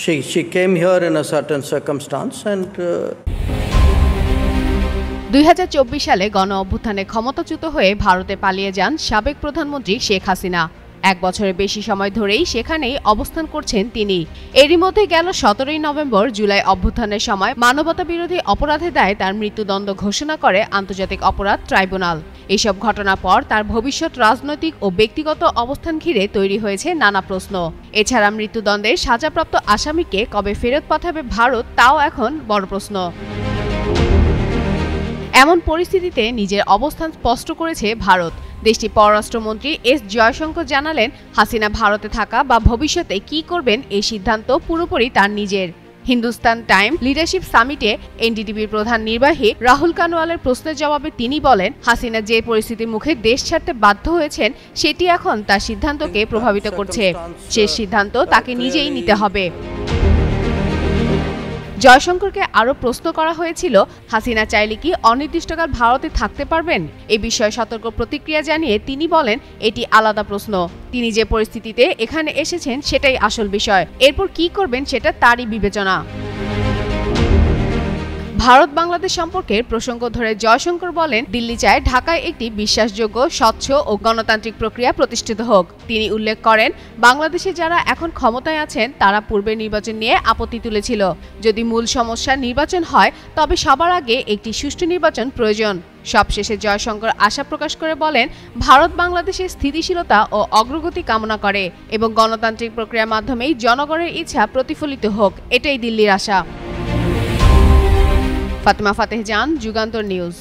She came here in a certain circumstance and 2024 সালে গণ অভ্যুত্থানে ক্ষমতাচ্যুত হয়ে ভারতে পালিয়ে যান সাবেক প্রধানমন্ত্রী শেখ হাসিনা। 1 বছরের বেশি সময় ধরেই সেখানেই অবস্থান করছেন তিনি। এরই মধ্যে গেল 17 নভেম্বর জুলাই অভ্যুত্থানের সময় মানবতাবিরোধী অপরাধের দায়ে তার মৃত্যুদণ্ড ঘোষণা করে আন্তর্জাতিক অপরাধ ট্রাইব্যুনাল। এসব ঘটনার পর তার ভবিষ্যৎ রাজনৈতিক ও ব্যক্তিগত অবস্থান ঘিরে তৈরি হয়েছে নানা প্রশ্ন। এছাড়া মৃত্যুদণ্ডের সাজাপ্রাপ্ত আসামিকে কবে ফেরত পাঠাবে ভারত, তাও এখন বড় প্রশ্ন। এমন পরিস্থিতিতে নিজের অবস্থান স্পষ্ট করেছে ভারত। দেশটির পররাষ্ট্রমন্ত্রী এস জয়শঙ্কর জানালেন, হাসিনা ভারতে থাকা বা ভবিষ্যতে কি করবেন এই সিদ্ধান্ত পুরোপুরি তার নিজের। হিন্দুস্তান টাইম লিডারশিপ সামিটে এনডিটিভির প্রধান নির্বাহী রাহুল কানওয়ালের প্রশ্নের জবাবে তিনি বলেন, হাসিনা যে পরিস্থিতির মুখে দেশ ছাড়তে বাধ্য হয়েছেন সেটি এখন তার সিদ্ধান্তকে প্রভাবিত করছে। শেষ সিদ্ধান্ত তাকে নিজেই নিতে হবে। জয়শঙ্করকে আরও প্রশ্ন করা হয়েছিল, হাসিনা চাইলে কি অনির্দিষ্টকাল ভারতে থাকতে পারবেন? এ বিষয়ে সতর্ক প্রতিক্রিয়া জানিয়ে তিনি বলেন, এটি আলাদা প্রশ্ন। তিনি যে পরিস্থিতিতে এখানে এসেছেন সেটাই আসল বিষয়। এরপর কি করবেন সেটা তারই বিবেচনা। ভারত বাংলাদেশ সম্পর্কের প্রসঙ্গ ধরে জয়শঙ্কর বলেন, দিল্লি চায় ঢাকায় একটি বিশ্বাসযোগ্য, স্বচ্ছ ও গণতান্ত্রিক প্রক্রিয়া প্রতিষ্ঠিত হোক। তিনি উল্লেখ করেন, বাংলাদেশে যারা এখন ক্ষমতায় আছেন তারা পূর্বের নির্বাচন নিয়ে আপত্তি তুলেছিল। যদি মূল সমস্যা নির্বাচন হয় তবে সবার আগে একটি সুষ্ঠু নির্বাচন প্রয়োজন। সবশেষে জয়শঙ্কর আশা প্রকাশ করে বলেন, ভারত বাংলাদেশের স্থিতিশীলতা ও অগ্রগতি কামনা করে এবং গণতান্ত্রিক প্রক্রিয়ার মাধ্যমেই জনগণের ইচ্ছা প্রতিফলিত হোক, এটাই দিল্লির আশা। ফাতেমা ফাতেহ জান, যুগান্তর নিউজ।